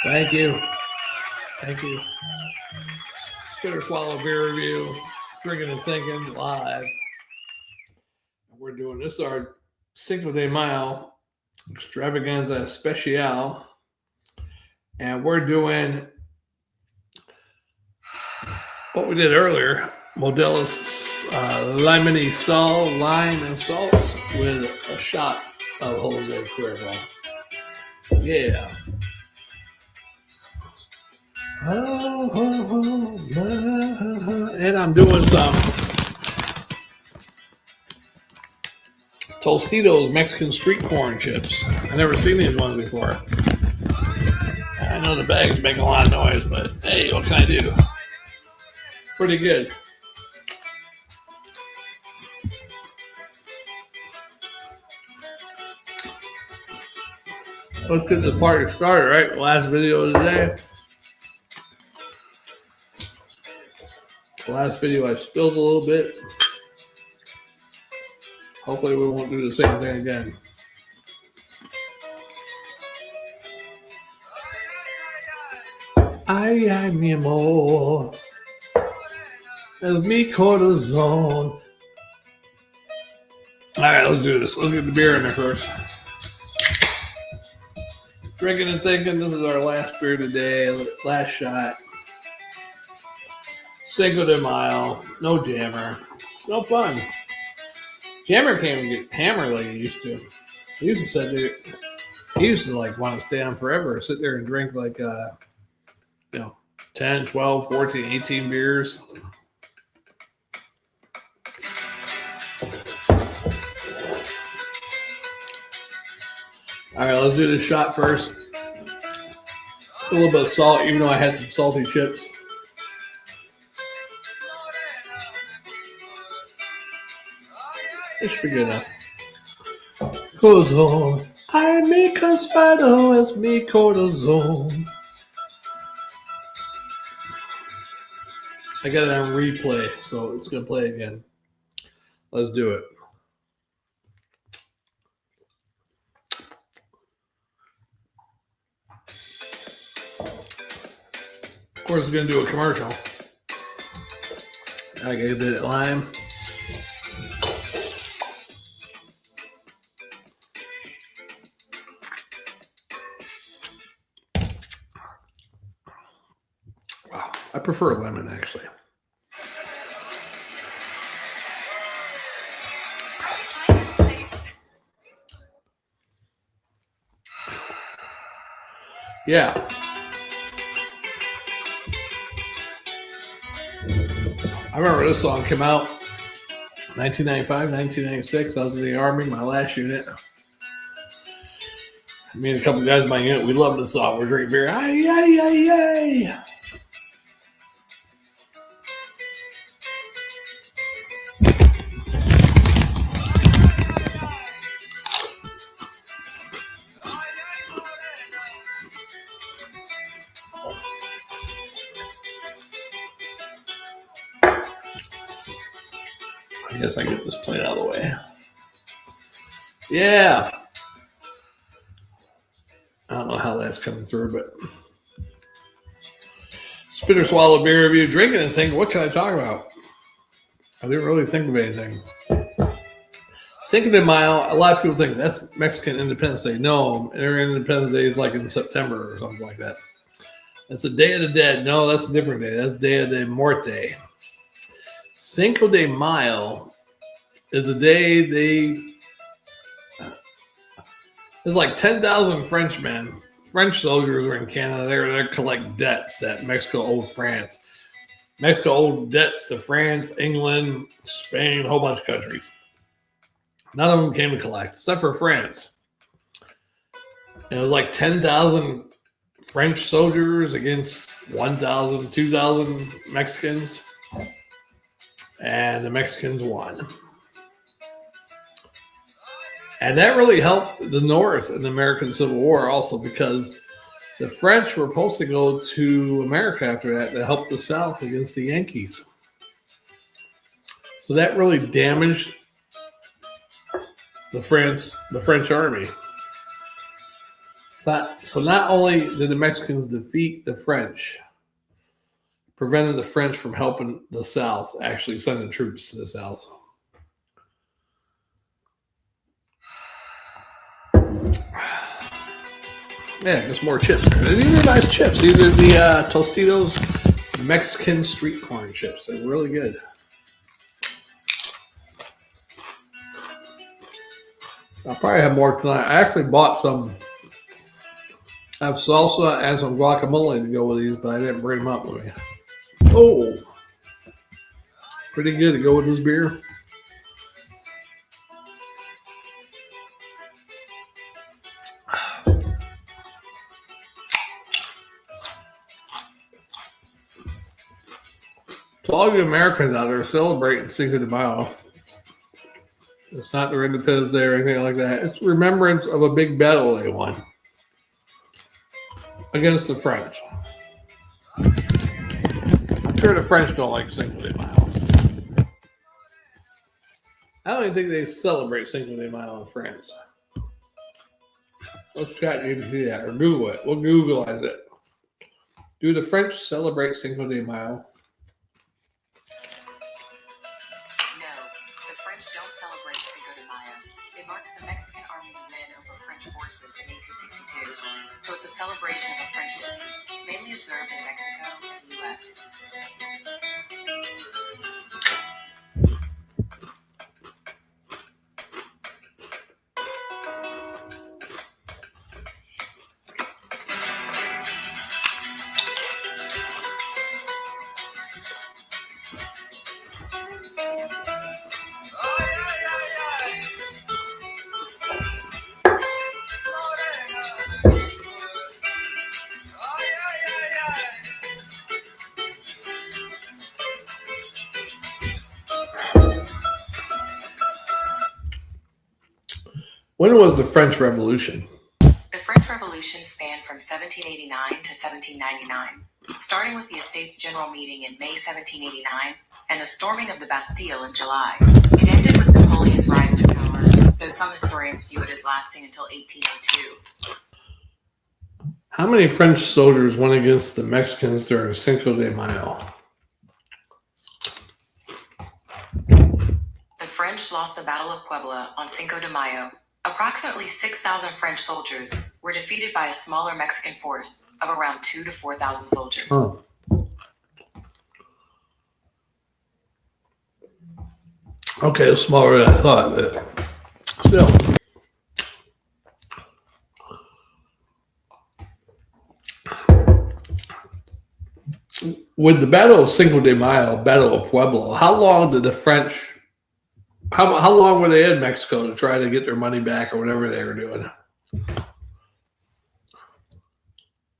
Thank you. Thank you. Spitter Swallow Beer Review, Drinking and Thinking live. We're doing this, our Cinco de Mayo Extravaganza Especial. And we're doing what we did earlier, Modelo's lime and salt with a shot of Jose Cuervo. Yeah. And I'm doing some Tostitos Mexican street corn chips. I've never seen these ones before. I know the bag's making a lot of noise, but hey, what can I do? Pretty good. Let's get the party started, right? Last video of the day. The last video I spilled a little bit. Hopefully we won't do the same thing again. Ay, mi amor, es mi corazón. All right, let's do this. Let's get the beer in there first. Drinking and thinking, this is our last beer today, last shot. Cinco de Mayo, no jammer. It's no fun. Jammer can't even get hammered like he used to. He used to say, dude, he used to like want to stay on forever, sit there and drink like 10, 12, 14, 18 beers. All right, let's do this shot first. A little bit of salt, even though I had some salty chips. It should be good enough. Corazón, ay, mi conspado es mi corazón. I got it on replay, so it's going to play again. Let's do it. Of course, it's going to do a commercial. I got to get it lime. Wow, I prefer lemon actually. Yeah. I remember this song came out 1995, 1996. I was in the Army, my last unit. Me and a couple of guys in my unit, we loved this song. We're drinking beer. Ay, ay, ay, ay. I guess I get this plate out of the way. Yeah. I don't know how that's coming through, but Spitter Swallow Beer Review, drinking and thinking, what can I talk about? I didn't really think of anything. Cinco de Mayo, a lot of people think that's Mexican Independence Day. No, their Independence Day is like in September or something like that. That's the Day of the Dead. No, that's a different day. That's Day de Muerte. Cinco de Mayo is a day there's like 10,000 French soldiers are in Canada. They're there to collect debts that Mexico owed France. Mexico owed debts to France, England, Spain, a whole bunch of countries. None of them came to collect, except for France. And it was like 10,000 French soldiers against 1,000, 2,000 Mexicans. And the Mexicans won. And that really helped the North in the American Civil War also, because the French were supposed to go to America after that to help the South against the Yankees. So that really damaged the French army. So not only did the Mexicans defeat the French, prevented the French from helping the South, actually sending troops to the South. Yeah, just more chips. These are nice chips. These are the Tostitos Mexican street corn chips. They're really good. I'll probably have more tonight. I actually bought some. I have salsa and some guacamole to go with these, but I didn't bring them up with me. Oh, pretty good to go with this beer. To all you Americans out there celebrating Cinco de Mayo, it's not their Independence Day or anything like that. It's remembrance of a big battle they won against the French. I'm sure the French don't like Cinco de Mayo. I don't even think they celebrate Cinco de Mayo in France. Let's chat GPT that or Google it. We'll Googleize it. Do the French celebrate Cinco de Mayo? So it's a celebration of a friendship, mainly observed in Mexico and the U.S. When was the French Revolution? The French Revolution spanned from 1789 to 1799, starting with the Estates General meeting in May 1789 and the storming of the Bastille in July. It ended with Napoleon's rise to power, though some historians view it as lasting until 1802. How many French soldiers went against the Mexicans during Cinco de Mayo? The French lost the Battle of Puebla on Cinco de Mayo. Approximately 6,000 French soldiers were defeated by a smaller Mexican force of around 2,000 to 4,000 soldiers. Oh. Okay, it's smaller than I thought, but still. With the Battle of Cinco de Mayo, Battle of Puebla, how long did the French... How long were they in Mexico to try to get their money back or whatever they were doing?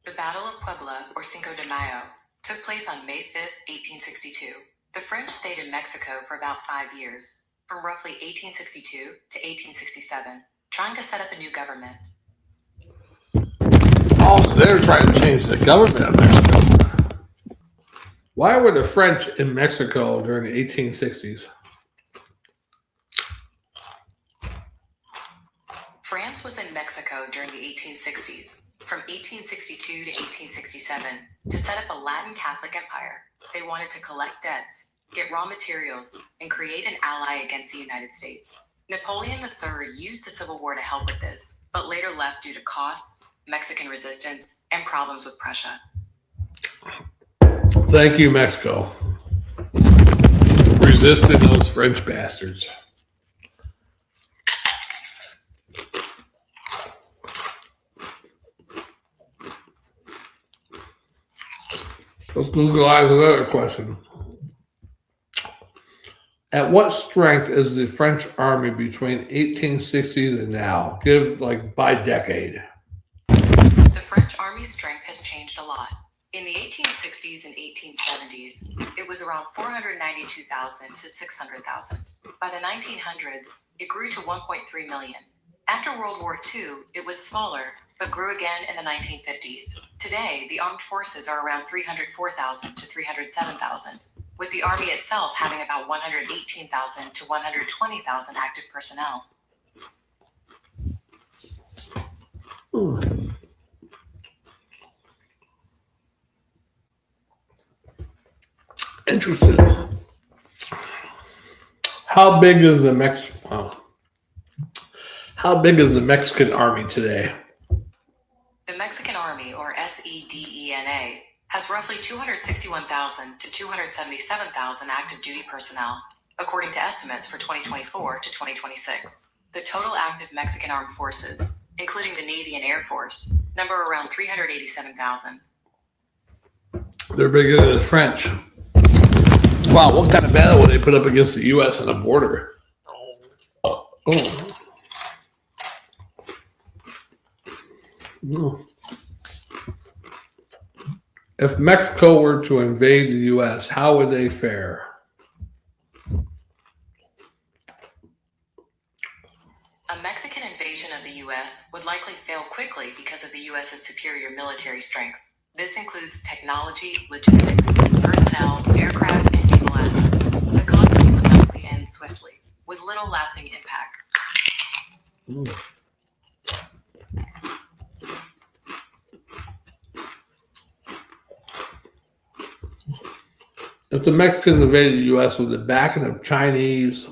The Battle of Puebla, or Cinco de Mayo, took place on May 5th, 1862. The French stayed in Mexico for about 5 years, from roughly 1862 to 1867, trying to set up a new government. Also, they were trying to change the government of Mexico. Why were the French in Mexico during the 1860s? France was in Mexico during the 1860s, from 1862 to 1867, to set up a Latin Catholic empire. They wanted to collect debts, get raw materials, and create an ally against the United States. Napoleon III used the Civil War to help with this, but later left due to costs, Mexican resistance, and problems with Prussia. Thank you, Mexico. Resisting those French bastards. Let's Googleize another question. At what strength is the French army between 1860s and now? Give by decade. The French army's strength has changed a lot. In the 1860s and 1870s, it was around 492,000 to 600,000. By the 1900s, it grew to 1.3 million. After World War II, it was smaller, but grew again in the 1950s. Today, the armed forces are around 304,000 to 307,000, with the Army itself having about 118,000 to 120,000 active personnel. Interesting. How big is the How big is the Mexican army today? The Mexican Army, or SEDENA, has roughly 261,000 to 277,000 active duty personnel, according to estimates for 2024 to 2026. The total active Mexican armed forces, including the Navy and Air Force, number around 387,000. They're bigger than the French. Wow, what kind of battle would they put up against the U.S. on the border? Oh. If Mexico were to invade the U.S., how would they fare? A Mexican invasion of the U.S. would likely fail quickly because of the U.S.'s superior military strength. This includes technology, logistics, personnel, aircraft, and naval assets. The conflict would likely end swiftly, with little lasting impact. If the Mexicans invaded the U.S. with the backing of Chinese,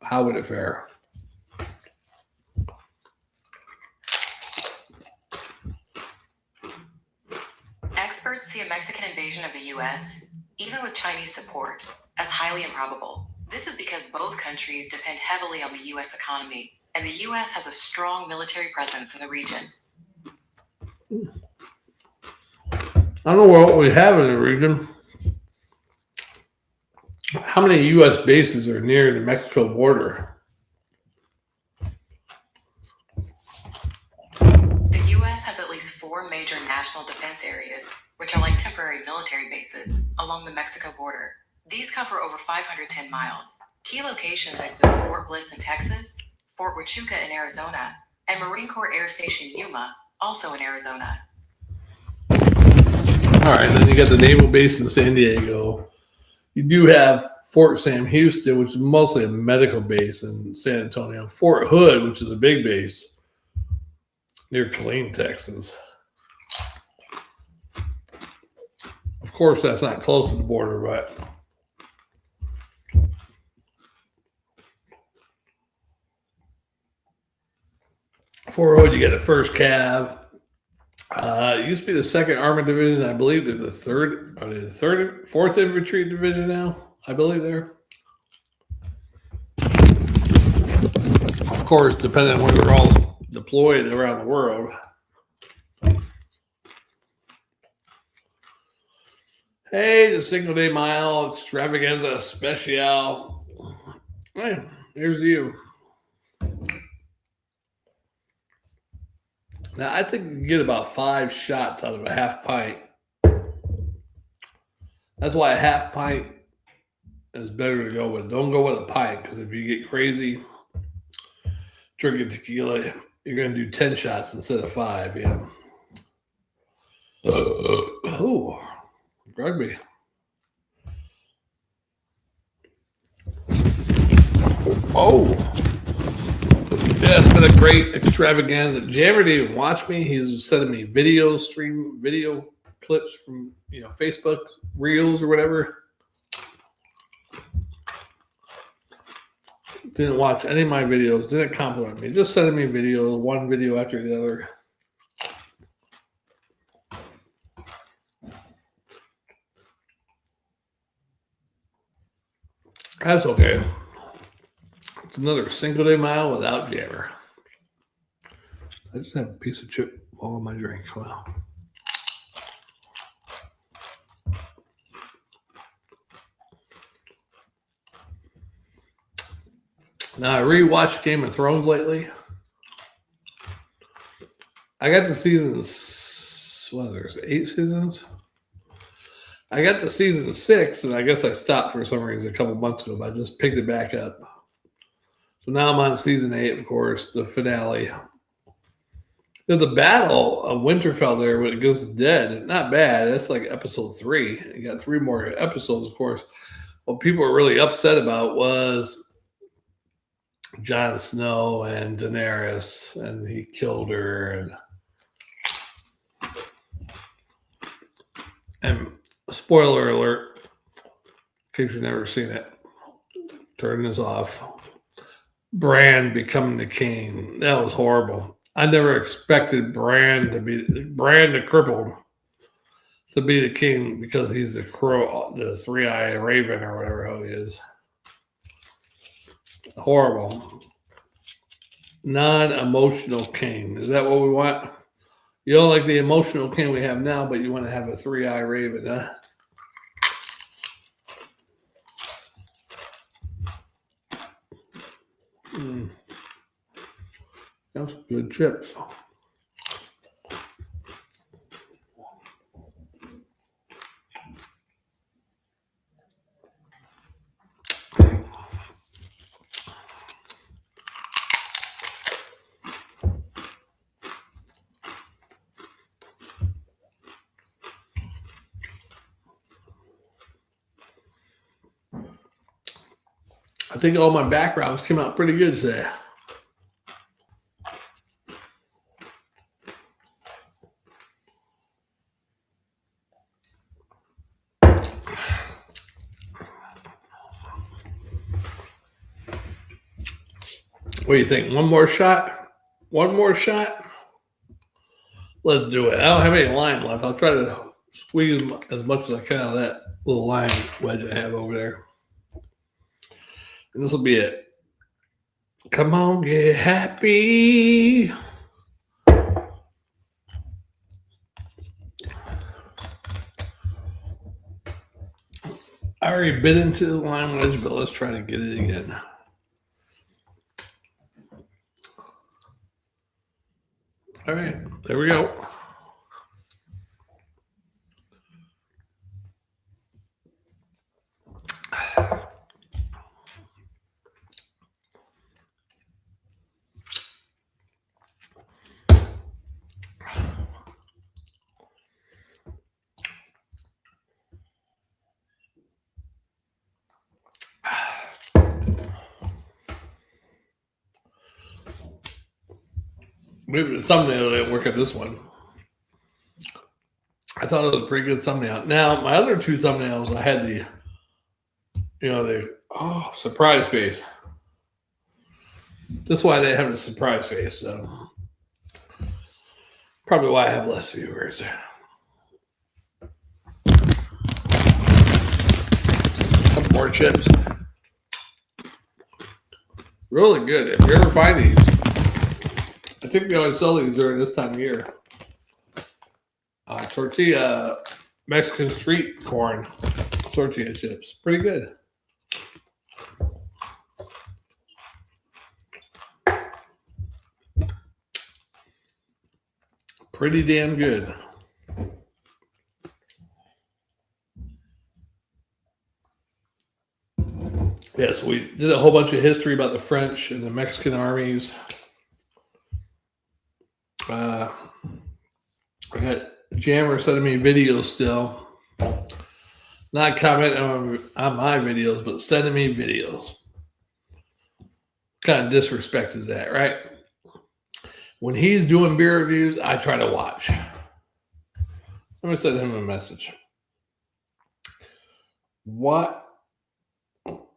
how would it fare? Experts see a Mexican invasion of the U.S., even with Chinese support, as highly improbable. This is because both countries depend heavily on the U.S. economy, and the U.S. has a strong military presence in the region. I don't know what we have in the region. How many U.S. bases are near the Mexico border? The U.S. has at least 4 major national defense areas, which are like temporary military bases, along the Mexico border. These cover over 510 miles. Key locations include Fort Bliss in Texas, Fort Huachuca in Arizona, and Marine Corps Air Station Yuma, also in Arizona. All right, then you got the naval base in San Diego. You do have Fort Sam Houston, which is mostly a medical base in San Antonio. Fort Hood, which is a big base near Killeen, Texas. Of course, that's not close to the border, but Fort Hood, you get the 1st Cav. It used to be the 2nd Armored Division. I believe they're the 4th Infantry Division now. I believe they're. Of course, depending on where they're all deployed around the world. Hey, the Cinco de Mayo Extravaganza Especial. Hey, here's you. Now, I think you can get about 5 shots out of a half pint. That's why a half pint is better to go with. Don't go with a pint, because if you get crazy drinking tequila, you're going to do 10 shots instead of 5. Yeah. Oh, rugby. Oh. Yeah, it's been a great extravaganza. Jared didn't even watch me. He's sending me video clips from Facebook Reels or whatever. Didn't watch any of my videos. Didn't compliment me. Just sending me videos, one video after the other. That's okay. It's another Cinco de Mayo without Jammer. I just have a piece of chip all in my drink. Wow. Now, I rewatched Game of Thrones lately. I got the seasons, there's 8 seasons? I got to season 6, and I guess I stopped for some reason a couple months ago, but I just picked it back up. So now I'm on season 8, of course, the finale. The Battle of Winterfell there against the Dead, not bad. That's like episode 3. You got 3 more episodes, of course. What people were really upset about was Jon Snow and Daenerys, and he killed her. And spoiler alert, in case you've never seen it. Turn this off. Brand becoming the king. That was horrible. I never expected Brand the crippled to be the king because he's the crow, the three-eyed raven or whatever he is. Horrible. Non-emotional king. Is that what we want? You don't like the emotional king we have now, but you want to have a three-eyed raven, huh? That's good chips. I think all my backgrounds came out pretty good today. What do you think? One more shot? One more shot? Let's do it. I don't have any lime left. I'll try to squeeze as much as I can out of that little lime wedge I have over there. And this will be it. Come on, get happy. I already bit into the lime wedge, but let's try to get it again. All right, there we go. Maybe the thumbnail didn't work at this one. I thought it was a pretty good thumbnail. Now, my other two thumbnails, I had the surprise face. That's why they have a surprise face. So probably why I have less viewers. Couple more chips. Really good. If you ever find these, I think they only sell these during this time of year. Tortilla, Mexican street corn tortilla chips. Pretty good. Pretty damn good. Yes, we did a whole bunch of history about the French and the Mexican armies. I got Jammer sending me videos still. Not commenting on my videos, but sending me videos. What kind of disrespect is that, right? When he's doing beer reviews, I try to watch. Let me send him a message. Why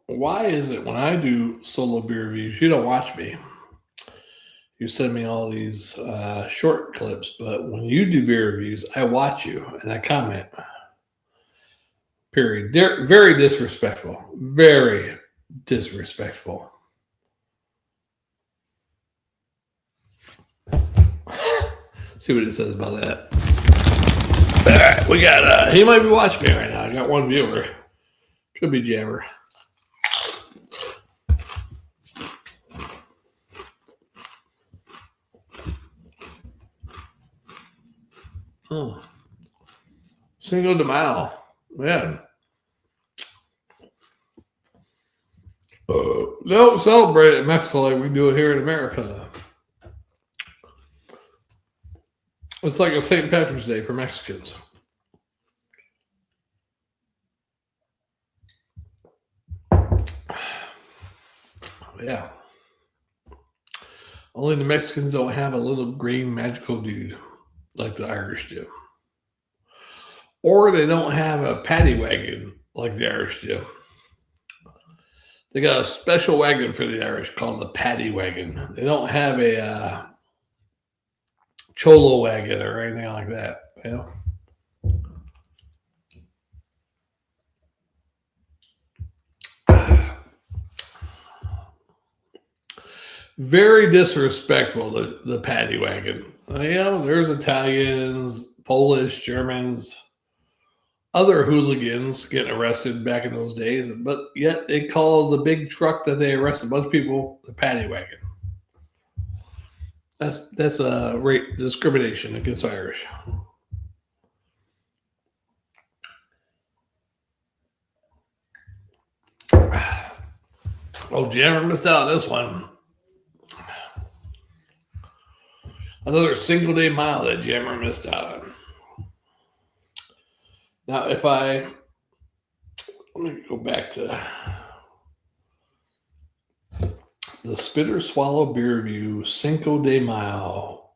is it when I do solo beer reviews, you don't watch me? You send me all these short clips, but when you do beer reviews, I watch you and I comment. Period. They're very disrespectful. Very disrespectful. See what it says about that. All right, we got, he might be watching me right now. I got one viewer. Could be Jammer. Oh. Cinco de Mayo. Man. They don't celebrate it in Mexico like we do it here in America. It's like a St. Patrick's Day for Mexicans. Yeah. Only the Mexicans don't have a little green magical dude like the Irish do. Or they don't have a paddy wagon like the Irish do. They got a special wagon for the Irish called the paddy wagon. They don't have a cholo wagon or anything like that. You know? Very disrespectful, the paddy wagon. There's Italians, Polish, Germans, other hooligans getting arrested back in those days, but yet they call the big truck that they arrested a bunch of people the paddy wagon. That's a rape discrimination against Irish. Oh, Jammer missed out on this one. Another Cinco de Mayo that Jammer missed out on. Now, let me go back to the Spitter Swallow Beer Review, Cinco de Mayo.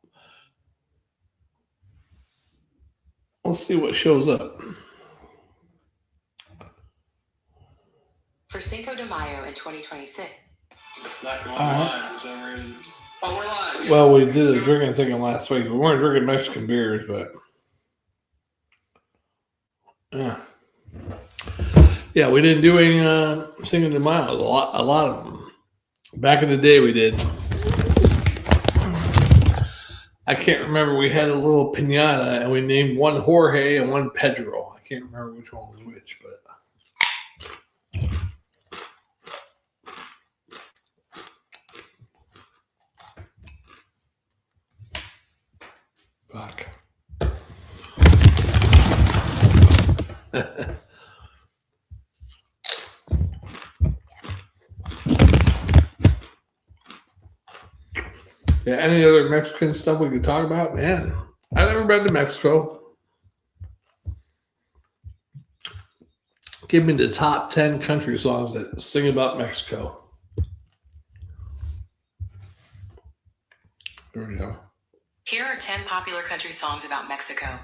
Let's see what shows up. For Cinco de Mayo in 2026. Not going live for some reason. Oh, we're live. Well, we did a drinking thing last week. We weren't drinking Mexican beers, but yeah, we didn't do any Cinco de Mayo. A lot of them. Back in the day, we did. I can't remember. We had a little piñata, and we named one Jorge and one Pedro. I can't remember which one was which, but. Fuck. Yeah, any other Mexican stuff we could talk about? Man, I've never been to Mexico. Give me the top 10 country songs that sing about Mexico. There we go. Here are 10 popular country songs about Mexico.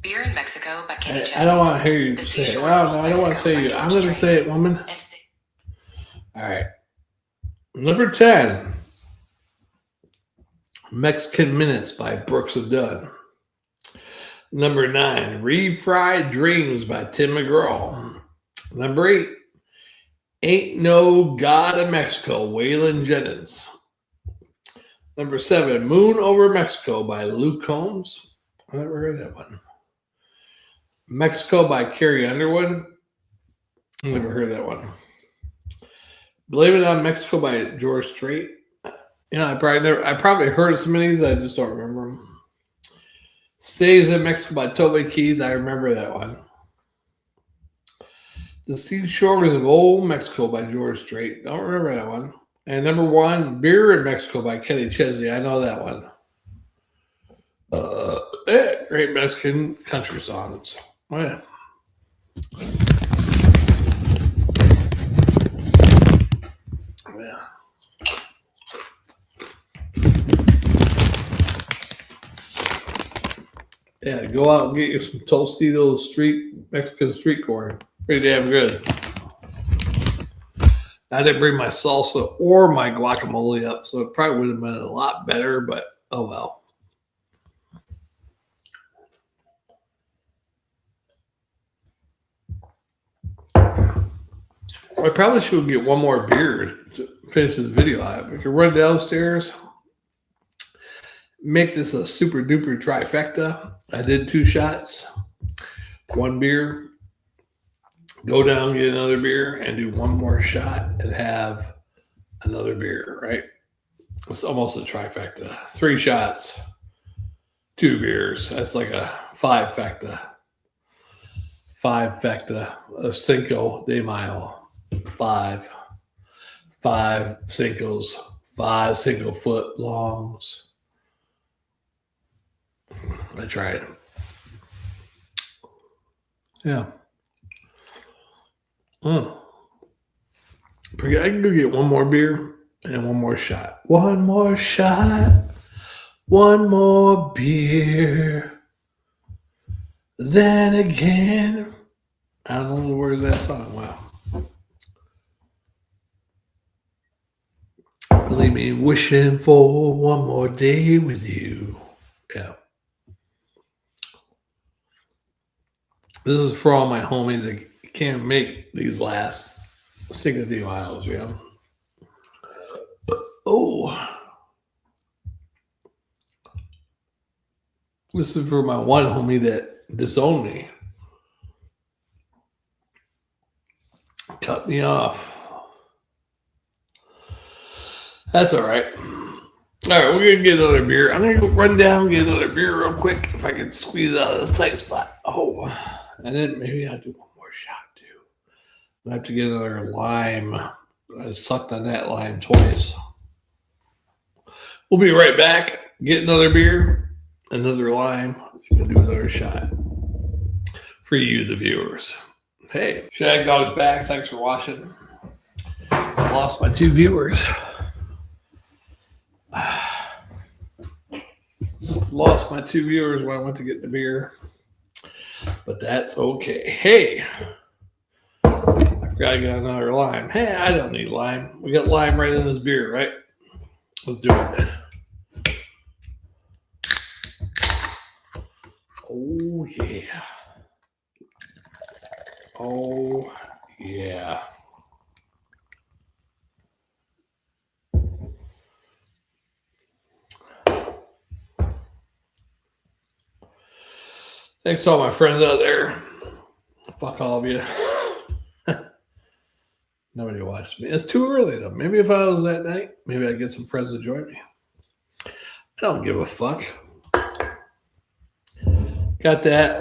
Beer in Mexico by Kenny Chesney. I don't want to hear you say it. I don't want to say you. I'm going to say it, woman. All right. Number 10. Mexican Minutes by Brooks and Dunn. Number 9. Refried Dreams by Tim McGraw. Number 8. Ain't No God of Mexico, Waylon Jennings. Number 7, Moon Over Mexico by Luke Combs. I never heard that one. Mexico by Carrie Underwood. Never heard that one. Blame It on Mexico by George Strait. I probably heard some of these. I just don't remember them. Stays in Mexico by Toby Keith. I remember that one. The Seashores of Old Mexico by George Strait. Don't remember that one. And number 1, Beer in Mexico by Kenny Chesney. I know that one. Great Mexican country songs. Oh, yeah. Yeah, go out and get you some Tostitos Mexican street corn. Pretty damn good. I didn't bring my salsa or my guacamole up, so it probably would have been a lot better, but oh well. I probably should get one more beer to finish this video out. We can run downstairs, make this a super duper trifecta. I did 2 shots, 1 beer. Go down, get another beer, and do 1 more shot and have another beer, right? It's almost a trifecta. 3 shots, 2 beers. That's like a 5-fecta. 5-fecta. A Cinco de Mayo. 5 Cincos. 5 single foot longs. I tried. Yeah. I can go get 1 more beer and 1 more shot. 1 more shot, 1 more beer. Then again, I don't know the words of that song. Wow. Leave me wishing for one more day with you. Yeah. This is for all my homies that can't make these last Cinco de Mayo, yeah. Oh. This is for my one homie that disowned me. Cut me off. That's all right. All right, we're going to get another beer. I'm going to go run down and get another beer real quick if I can squeeze out of this tight spot. Oh, and then maybe I'll do one more shot too. I have to get another lime. I sucked on that lime twice. We'll be right back. Get another beer, another lime, and do another shot for you, the viewers. Hey, Shagdog's back. Thanks for watching. I lost my 2 viewers. Lost my 2 viewers when I went to get the beer, but that's okay. Hey, I forgot to get another lime. Hey, I don't need lime. We got lime right in this beer, right? Let's do it. Oh, yeah. Oh, yeah. Thanks to all my friends out there. Fuck all of you. Nobody watched me. It's too early though. Maybe if I was that night, maybe I'd get some friends to join me. I don't give a fuck. Got that.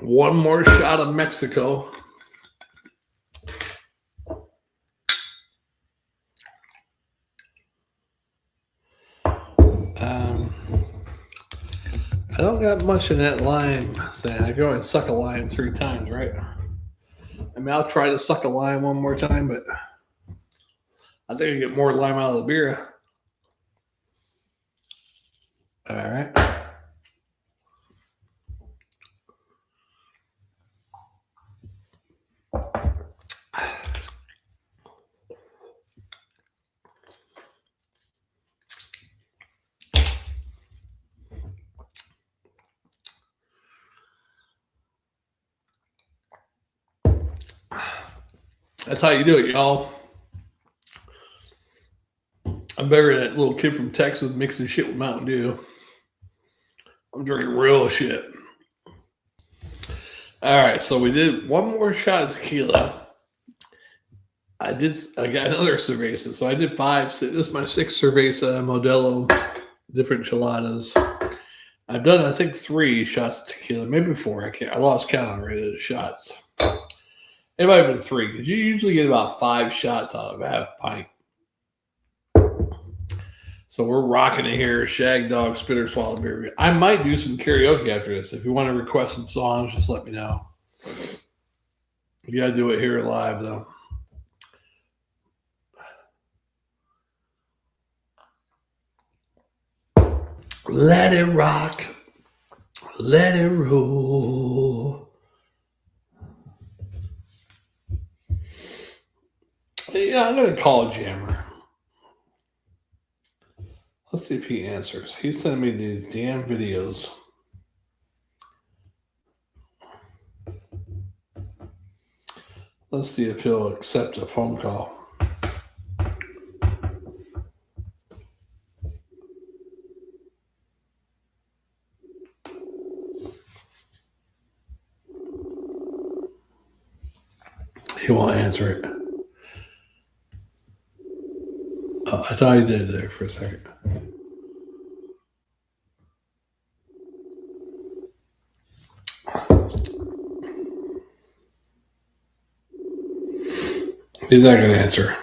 One more shot of Mexico. I don't got much in that lime thing. I go and suck a lime 3 times, right? I mean, I'll try to suck a lime one more time, but I think I get more lime out of the beer. All right. That's how you do it, y'all. I'm better than that little kid from Texas mixing shit with Mountain Dew. I'm drinking real shit. All right, so we did one more shot of tequila. I got another cerveza. So I did 5. This is my 6th cerveza, Modelo, different cheladas. I've done, I think, 3 shots of tequila, maybe 4. I lost count already, the shots. It might have been 3, because you usually get about 5 shots out of a half pint. So we're rocking it here. Shagdog, Spitter, Swallow, Beer. I might do some karaoke after this. If you want to request some songs, just let me know. You got to do it here live, though. Let it rock. Let it roll. Yeah, I'm going to call Jammer. Let's see if he answers. He's sending me these damn videos. Let's see if he'll accept a phone call. He won't answer it. Oh, I thought he did there for a second. He's not going to answer.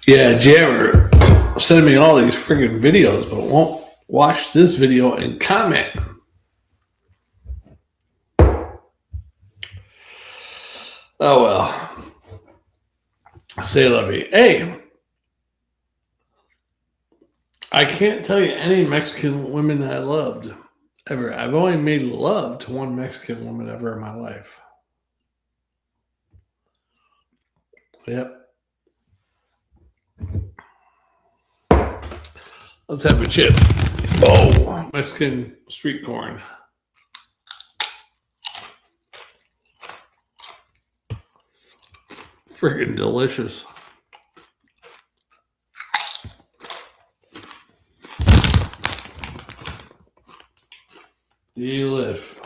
Yeah, Jammer sent me all these freaking videos, but won't watch this video and comment. Oh, well. Say la vie. Hey, I can't tell you any Mexican women that I loved ever. I've only made love to one Mexican woman ever in my life. Yep. Let's have a chip. Oh, Mexican street corn. Freaking delicious. Delish.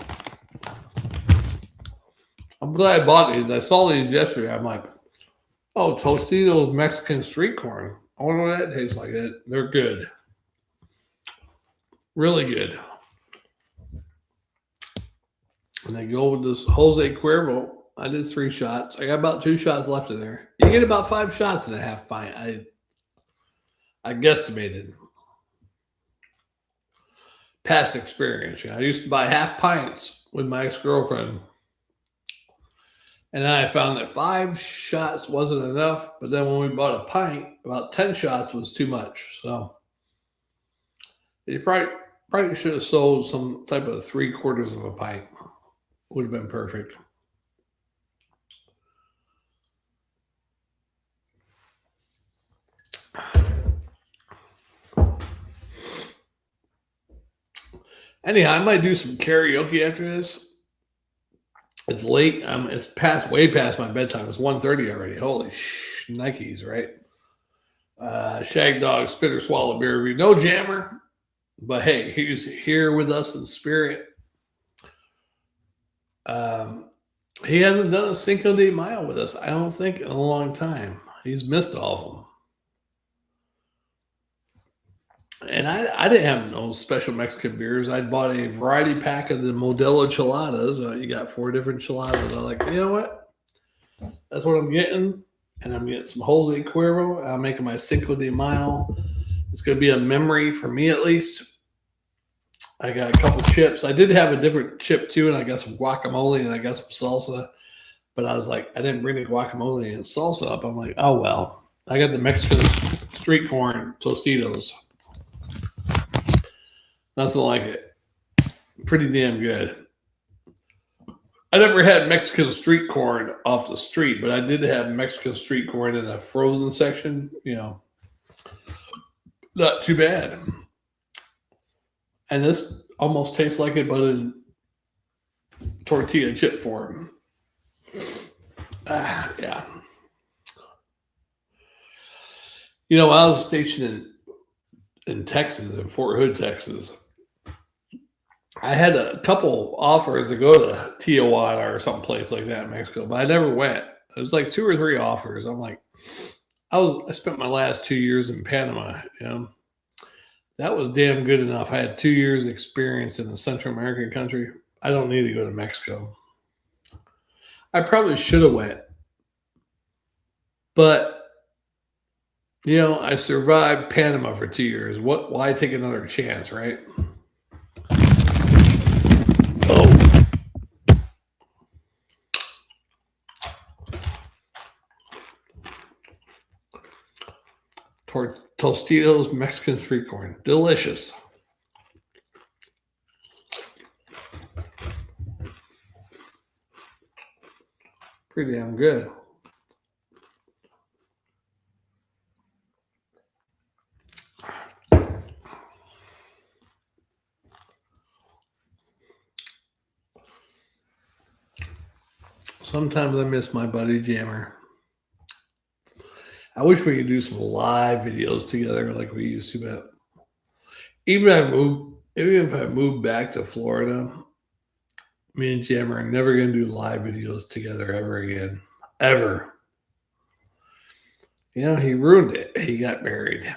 I'm glad I bought these. I saw these yesterday. I'm like, oh, Tostitos Mexican street corn. I wonder what that tastes like. They're good. Really good. And they go with this Jose Cuervo. I did 3 shots. I got about 2 shots left in there. You get about 5 shots in a half pint. I guesstimated. Past experience. I used to buy half pints with my ex-girlfriend. And then I found that 5 shots wasn't enough. But then when we bought a pint, about 10 shots was too much. So you probably should have sold some type of 3/4 of a pint. Would have been perfect. Anyhow, I might do some karaoke after this. It's late. It's way past my bedtime. It's 1:30 already. Holy Nikes, right? Shagdog, Spitter, Swallow, Beer Review. No jammer, but hey, he's here with us in spirit. He hasn't done a Cinco de Mayo with us, I don't think, in a long time. He's missed all of them. And I didn't have no special Mexican beers. I bought a variety pack of the Modelo Cheladas. You got 4 different Cheladas. I'm like, you know what? That's what I'm getting. And I'm getting some Jose Cuervo. I'm making my Cinco de Mayo. It's going to be a memory for me at least. I got a couple chips. I did have a different chip too, and I got some guacamole and I got some salsa. But I was like, I didn't bring the guacamole and salsa up. I'm like, oh well. I got the Mexican street corn Tostitos. Nothing like it. Pretty damn good. I never had Mexican street corn off the street, but I did have Mexican street corn in a frozen section. Not too bad. And this almost tastes like it, but in tortilla chip form. Yeah. When I was stationed in Texas, in Fort Hood, Texas, I had a couple offers to go to Tijuana or someplace like that in Mexico, but I never went. It was like 2 or 3 offers. I'm like, I spent my last 2 years in Panama. That was damn good enough. I had 2 years experience in a Central American country. I don't need to go to Mexico. I probably should have went, but I survived Panama for 2 years. Why take another chance, right? Oh. Tostitos Mexican street corn. Delicious. Pretty damn good. Sometimes I miss my buddy Jammer. I wish we could do some live videos together like we used to, but even if I move back to Florida, me and Jammer are never going to do live videos together ever again. Ever. He ruined it. He got married.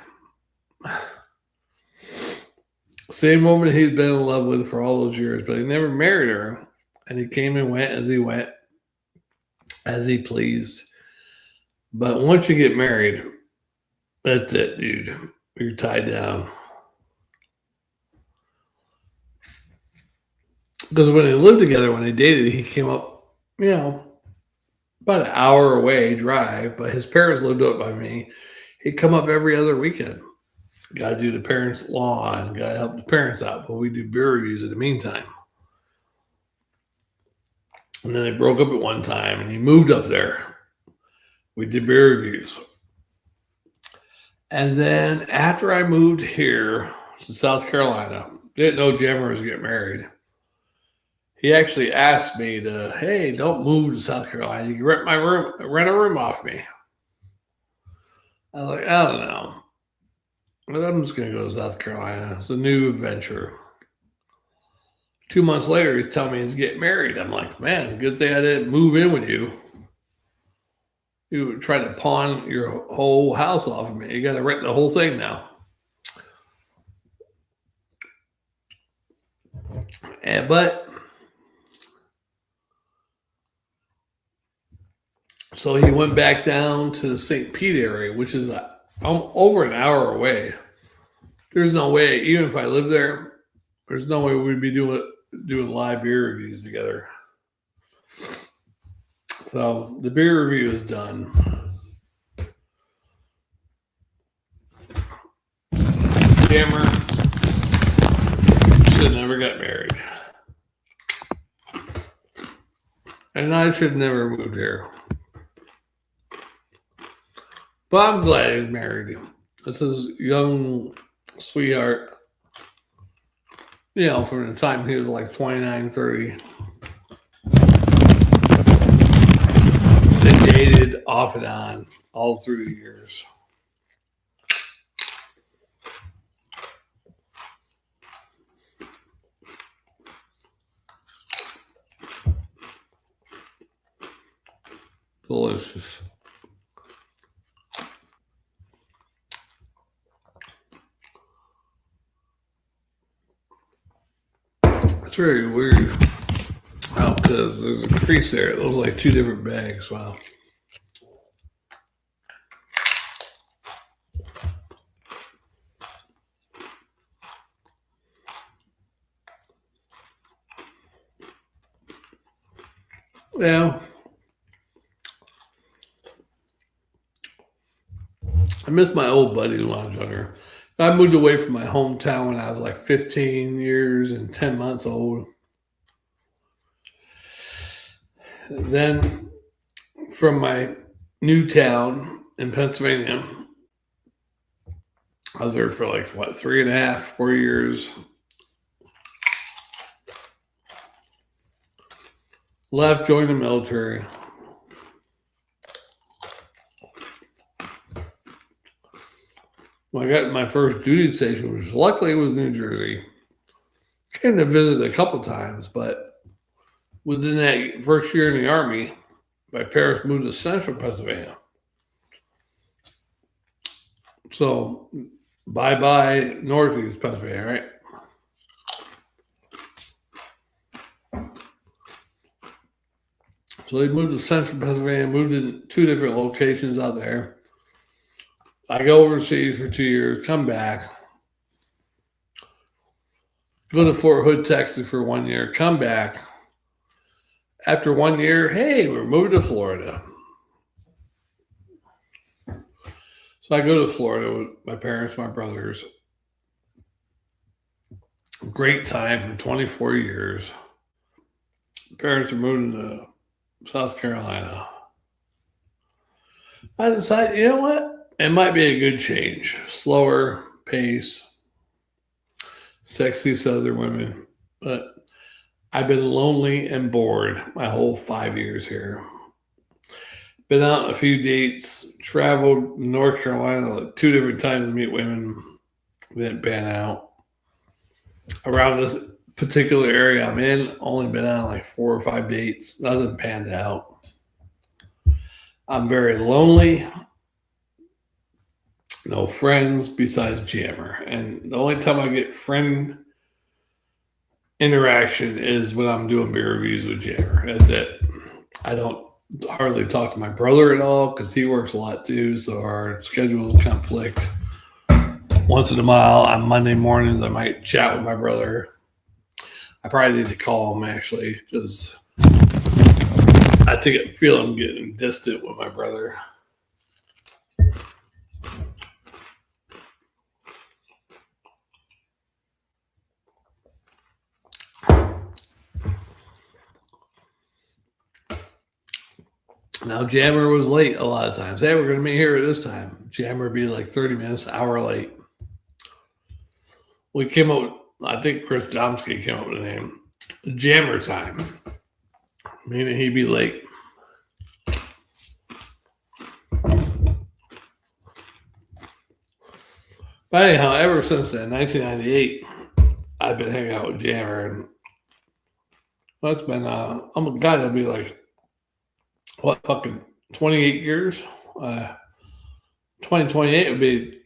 Same woman he'd been in love with for all those years, but he never married her. And he came and went, as he pleased. But once you get married, that's it, dude. You're tied down. Because when they lived together, when they dated, he came up, about an hour away drive, but his parents lived up by me. He'd come up every other weekend. Got to do the parents' lawn, got to help the parents out, but we do beer reviews in the meantime. And then they broke up at one time, and he moved up there. We did beer reviews. And then after I moved here to South Carolina, didn't know Jammer was getting married. He actually asked me to, hey, don't move to South Carolina. You can rent a room off me. I was like, I don't know. But I'm just going to go to South Carolina. It's a new adventure. 2 months later, he's telling me he's getting married. I'm like, man, good thing I didn't move in with you. You would try to pawn your whole house off of me. You got to rent the whole thing now. But so he went back down to the St. Pete area, which is over an hour away. There's no way, even if I lived there, there's no way we'd be doing live beer reviews together. So the beer review is done. Jammer should never got married. And I should never moved here. But I'm glad he's married. It's his young sweetheart. You know, from the time he was like 29, 30. They dated off and on all through the years. Delicious. It's very weird. Oh, because there's a crease there. It looks like two different bags. Wow. Yeah. I miss my old buddies when I was younger. I moved away from my hometown when I was like 15 years and 10 months old. Then from my new town in Pennsylvania, I was there for like, 3.5, 4 years. Left, joined the military. When I got to my first duty station, which luckily was New Jersey, came to visit a couple times, but within that first year in the Army, my parents moved to central Pennsylvania. So, bye-bye northeast Pennsylvania, right? So they moved to central Pennsylvania, moved in 2 different locations out there. I go overseas for 2 years, come back, go to Fort Hood, Texas for 1 year, come back. After 1 year, hey, we're moving to Florida. So I go to Florida with my parents, my brothers. Great time for 24 years. Parents are moving to South Carolina. I decided, you know what? It might be a good change. Slower pace, sexy Southern women. But I've been lonely and bored my whole 5 years here. Been out on a few dates, traveled North Carolina like 2 different times to meet women. Didn't pan out. Around this particular area I'm in, only been on like 4 or 5 dates. Nothing panned out. I'm very lonely. No friends besides Jammer. And the only time I get friend interaction is when I'm doing beer reviews with Jammer. That's it. I don't hardly talk to my brother at all because he works a lot too. So our schedules conflict. Once in a while on Monday mornings, I might chat with my brother. I probably need to call him actually because I feel I'm getting distant with my brother. Now, Jammer was late a lot of times. Hey, we're going to meet here at this time. Jammer would be like 30 minutes, hour late. We came up, I think Chris Domsky came up with the name, Jammer time, meaning he'd be late. But anyhow, ever since then, 1998, I've been hanging out with Jammer, and that's been, I'm a guy that'll be like, what, fucking 28 years? 2028 would be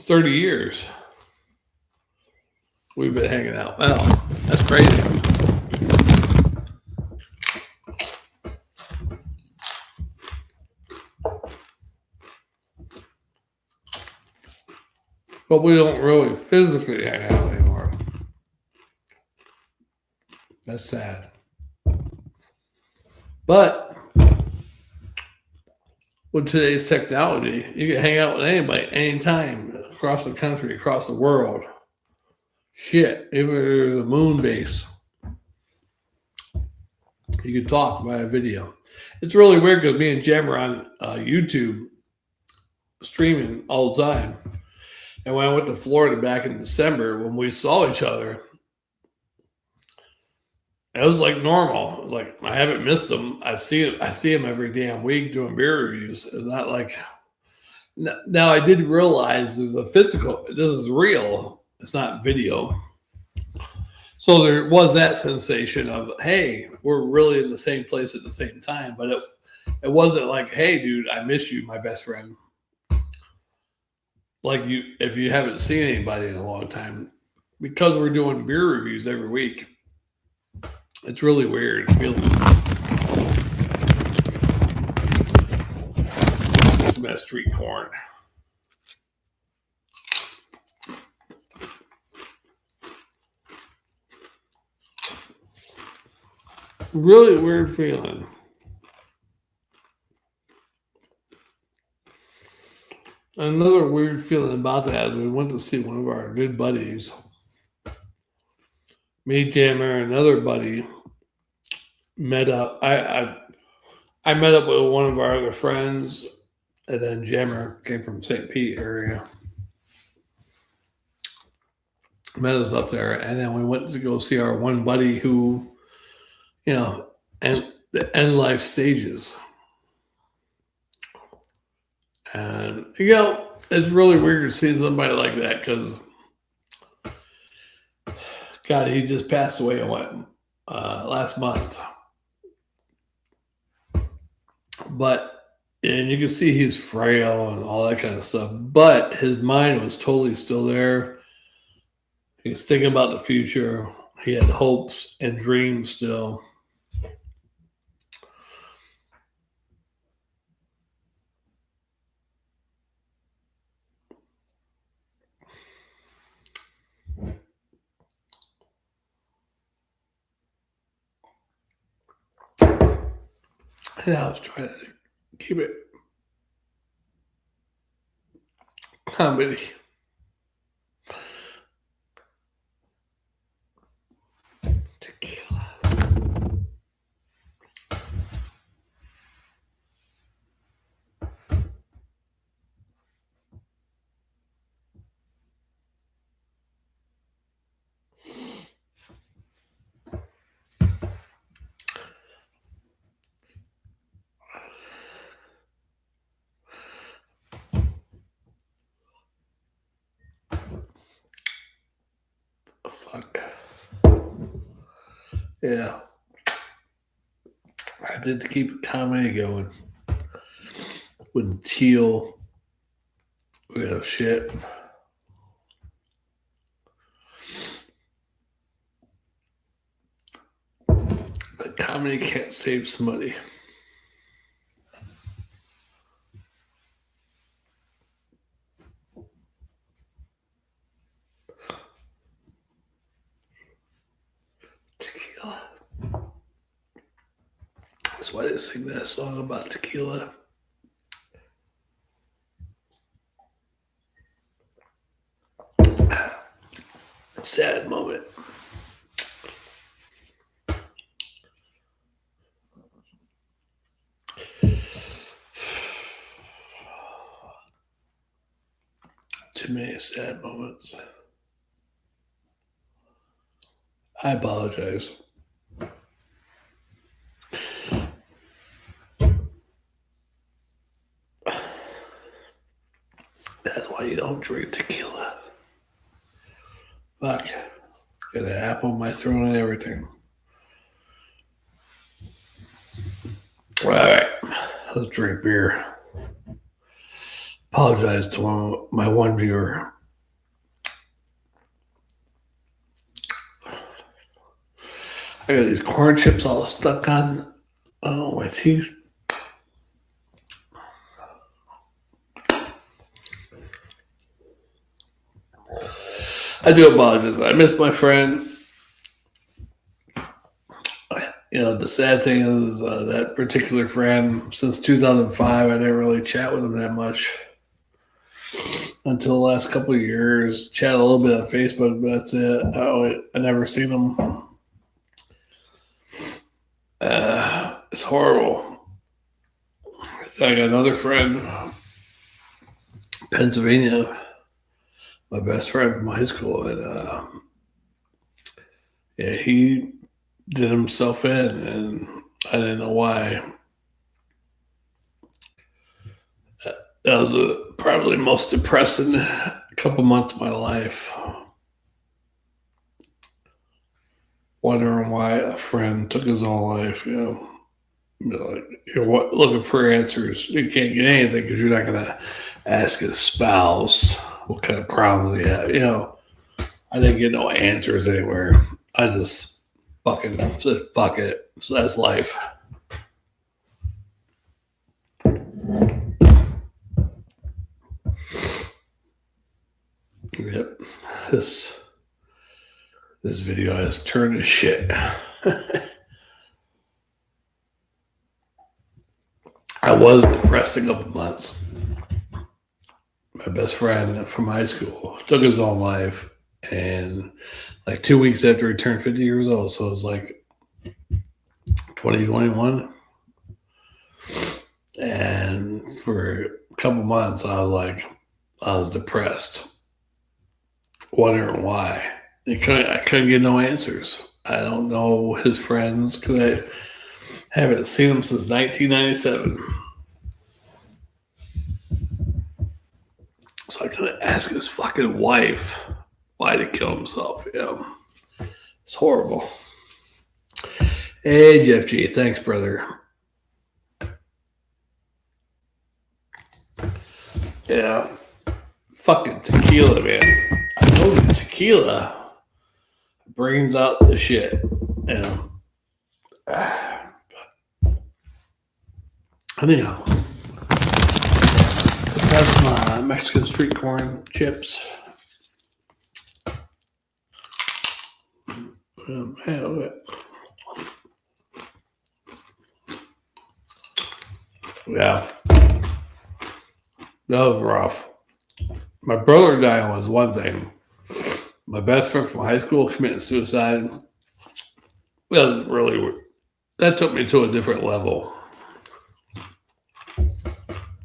30 years. We've been hanging out. Wow, that's crazy. But we don't really physically hang out anymore. That's sad. But with today's technology, you can hang out with anybody anytime across the country, across the world. Shit, even if there's a moon base, you can talk via video. It's really weird because me and Jem are on YouTube streaming all the time. And when I went to Florida back in December, when we saw each other, it was like normal. Like, I haven't missed him. I see him every damn week doing beer reviews. It's not like now. I did realize there's a physical. This is real. It's not video. So there was that sensation of, hey, we're really in the same place at the same time. But it wasn't like, hey, dude, I miss you, my best friend. Like, if you haven't seen anybody in a long time, because we're doing beer reviews every week. It's really weird feeling. Some of that street corn. Really weird feeling. Another weird feeling about that is we went to see one of our good buddies. Me, Jammer, and another buddy met up. I met up with one of our other friends, and then Jammer came from St. Pete area. Met us up there, and then we went to go see our one buddy who, and the end life stages. And, it's really weird to see somebody like that because, God, he just passed away last month. And you can see he's frail and all that kind of stuff, but his mind was totally still there. He was thinking about the future. He had hopes and dreams still. And I was trying to keep it comedy. Tequila. Fuck. Yeah. I did to keep comedy going. With Teal. Shit. But comedy can't save somebody. Tequila. That's why they sing that song about tequila. Sad moment. Too many sad moments. I apologize. That's why you don't drink tequila. Fuck. Got an apple in my throat and everything. All right. Let's drink beer. Apologize to my one viewer. I got these corn chips all stuck on my teeth. I do apologize. I miss my friend. You know, the sad thing is that particular friend, since 2005, I didn't really chat with him that much until the last couple of years. Chat a little bit on Facebook, but that's it. I never seen him. It's horrible. I got another friend, Pennsylvania, my best friend from high school, and he did himself in, and I didn't know why. That was probably the most depressing couple months of my life. Wondering why a friend took his own life, you know. Like, you're looking for answers. You can't get anything because you're not going to ask his spouse what kind of problems he had. You know, I didn't get no answers anywhere. I just fucking said, fuck it. So that's life. Yep. This video has turned to shit. I was depressed a couple months. My best friend from high school took his own life, and like 2 weeks after he turned 50 years old, so it was like 2021. And for a couple months, I was depressed, wondering why. I couldn't get no answers. I don't know his friends because I haven't seen him since 1997. So I couldn't ask his fucking wife why to kill himself. You know, it's horrible. Hey, Jeff G. Thanks, brother. Yeah. Fucking tequila, man. I told you, tequila brings out the shit. You know. Anyhow, let's have some Mexican street corn chips. Hey, look at it. Yeah. That was rough. My brother dying was one thing. My best friend from high school committing suicide. That took me to a different level.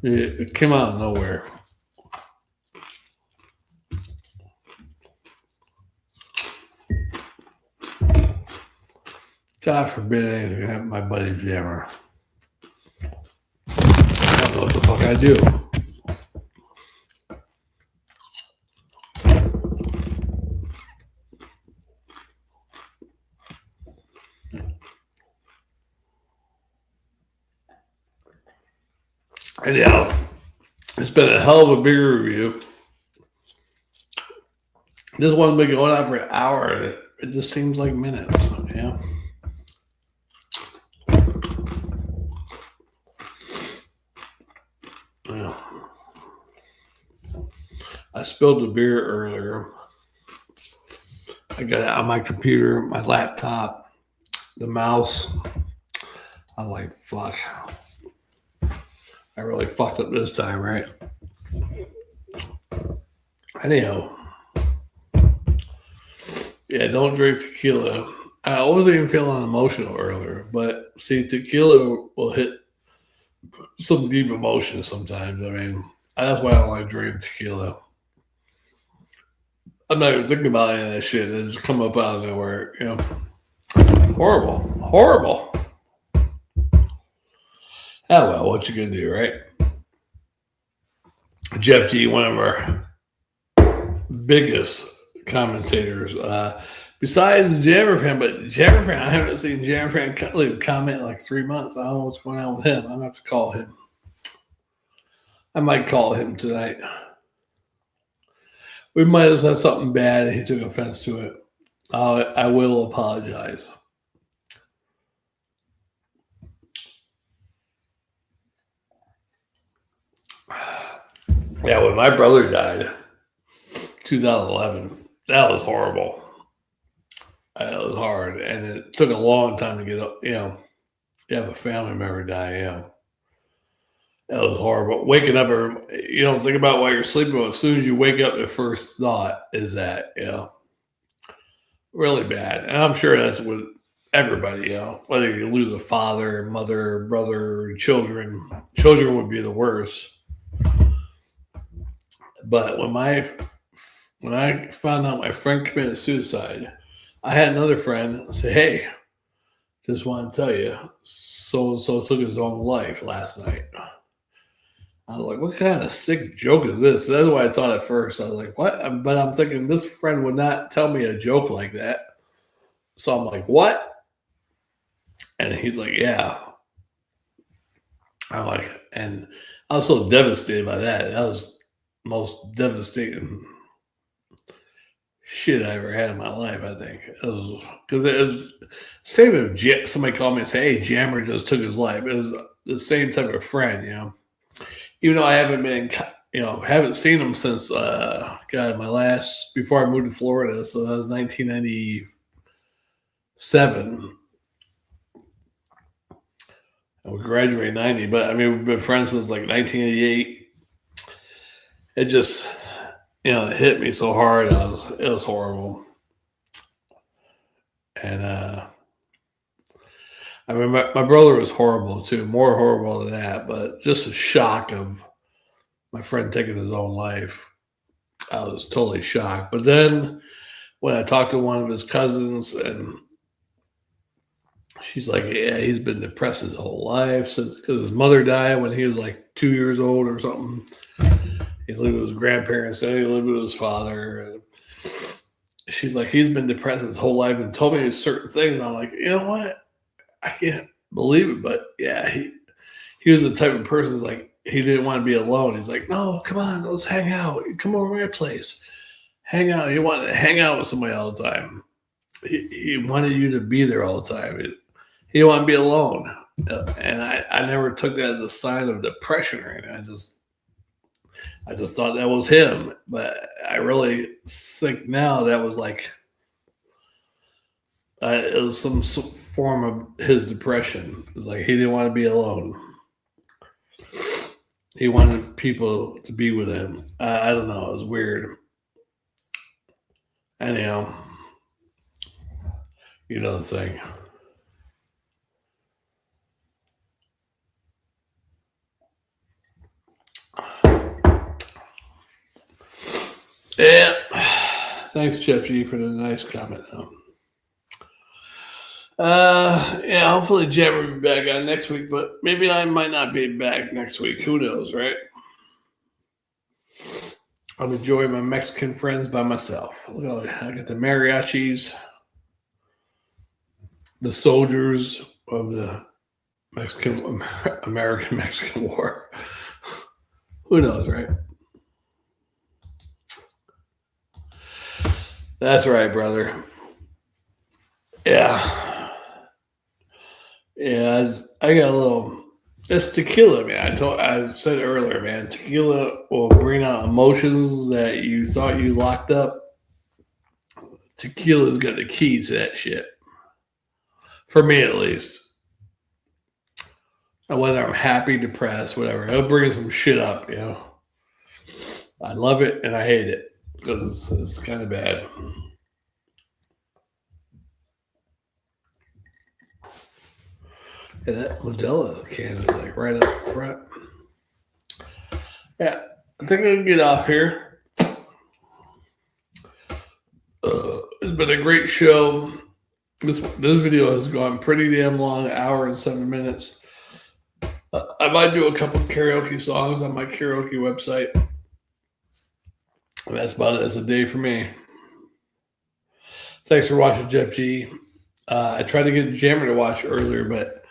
It came out of nowhere. God forbid anything happen to my buddy Jammer. I don't know what the fuck I do. Anyhow, it's been a hell of a beer review. This one's been going on for an hour, and it just seems like minutes. Yeah. Yeah. I spilled the beer earlier. I got it on my computer, my laptop, the mouse. I'm like, fuck. I really fucked up this time, right? Anyhow. Yeah, don't drink tequila. I wasn't even feeling emotional earlier, but see, tequila will hit some deep emotions sometimes. I mean, that's why I don't like drinking tequila. I'm not even thinking about any of that shit. It just come up out of nowhere. Horrible, horrible. Oh well, what you gonna do, right? Jeff G, one of our biggest commentators, besides Jammer Fan, but Jammer Fan, I haven't seen Jammer Fan leave a comment in like 3 months. I don't know what's going on with him. I'm gonna have to call him. I might call him tonight. We might have said something bad and he took offense to it. I will apologize. Yeah, when my brother died, 2011, that was horrible. It was hard, and it took a long time to get up. You have a family member die. That was horrible. Waking up, you don't think about while you're sleeping. But as soon as you wake up, the first thought is that, really bad. And I'm sure that's with everybody, whether you lose a father, mother, brother, children would be the worst. But when I found out my friend committed suicide, I had another friend say, "Hey, just want to tell you, so-and-so took his own life last night." I was like, what kind of sick joke is this? That's what I thought at first. I was like, what? But I'm thinking this friend would not tell me a joke like that. So I'm like, what? And he's like, yeah. I'm like, and I was so devastated by that. That was the most devastating shit I ever had in my life, I think. It was same if somebody called me and said, "Hey, Jammer just took his life." It was the same type of friend, Even though I haven't seen him since before I moved to Florida, so that was 1997. And we graduated in 90, but I mean we've been friends since like 1988. It just it hit me so hard. It was horrible. And I mean, my brother was horrible too, more horrible than that. But just the shock of my friend taking his own life, I was totally shocked. But then when I talked to one of his cousins, and she's like, "Yeah, he's been depressed his whole life because his mother died when he was like 2 years old or something. He lived with his grandparents, then he lived with his father." She's like, "He's been depressed his whole life," and told me certain things. And I'm like, you know what? I can't believe it, but yeah, he was the type of person who's like, he didn't want to be alone. He's like, "No, come on, let's hang out. Come over to my place. Hang out." He wanted to hang out with somebody all the time. He wanted you to be there all the time. He didn't want to be alone. And I never took that as a sign of depression or anything. I just thought that was him. But I really think now that was like, it was some form of his depression. It was like he didn't want to be alone. He wanted people to be with him. I don't know. It was weird. Anyhow, you know the thing. Yeah. Thanks, Jeff G, for the nice comment. Yeah, hopefully Jam will be back on next week, but maybe I might not be back next week. Who knows, right? I'm enjoying my Mexican friends by myself. Look, I got the mariachis, the soldiers of the American-Mexican War. Who knows, right? That's right, brother. Yeah. Yeah, I got a little. It's tequila, man. I said earlier, man. Tequila will bring out emotions that you thought you locked up. Tequila's got the key to that shit. For me, at least. And whether I'm happy, depressed, whatever, it'll bring some shit up. I love it and I hate it because it's kind of bad. Yeah, that Modelo can is like right up front. Yeah, I think I can get off here. It's been a great show. This video has gone pretty damn long, 1 hour and 7 minutes. I might do a couple karaoke songs on my karaoke website. And that's about it. It's a day for me. Thanks for watching, Jeff G. I tried to get Jammer to watch earlier, but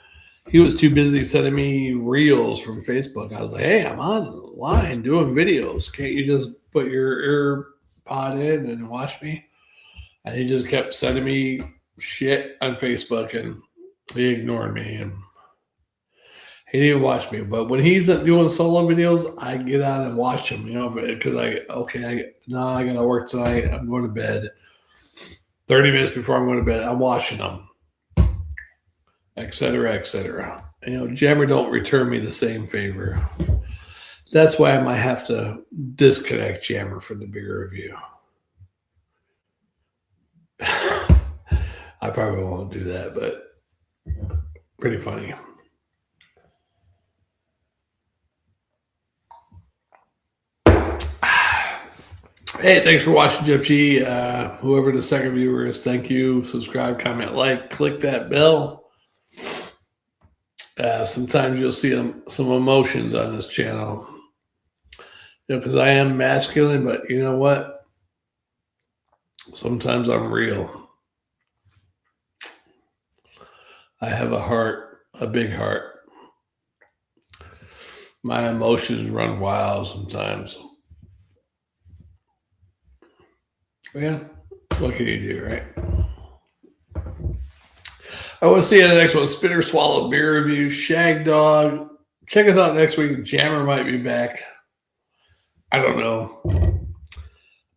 he was too busy sending me reels from Facebook. I was like, hey, I'm online doing videos. Can't you just put your ear pod in and watch me? And he just kept sending me shit on Facebook, and he ignored me, and he didn't even watch me. But when he's doing solo videos, I get on and watch him, because I gotta work tonight. I'm going to bed. 30 minutes before I'm going to bed, I'm watching them, et cetera, et cetera. Jammer don't return me the same favor. That's why I might have to disconnect Jammer from the beer review. I probably won't do that, but pretty funny. Hey, thanks for watching, Jeff G. Whoever the second viewer is, thank you. Subscribe, comment, like, click that bell. Sometimes you'll see some emotions on this channel. Because I am masculine, but you know what? Sometimes I'm real. I have a heart, a big heart. My emotions run wild sometimes. Yeah, what can you do, right? I want to see you in the next one. Spitter Swallow Beer Review, Shagdog. Check us out next week. Jammer might be back. I don't know.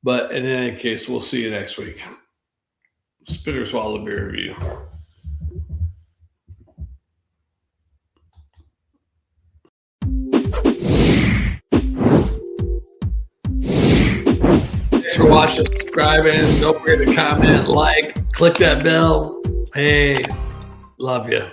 But in any case, we'll see you next week. Spitter Swallow Beer Review. Thanks for watching, subscribing. Don't forget to comment, like, click that bell. Hey, love you.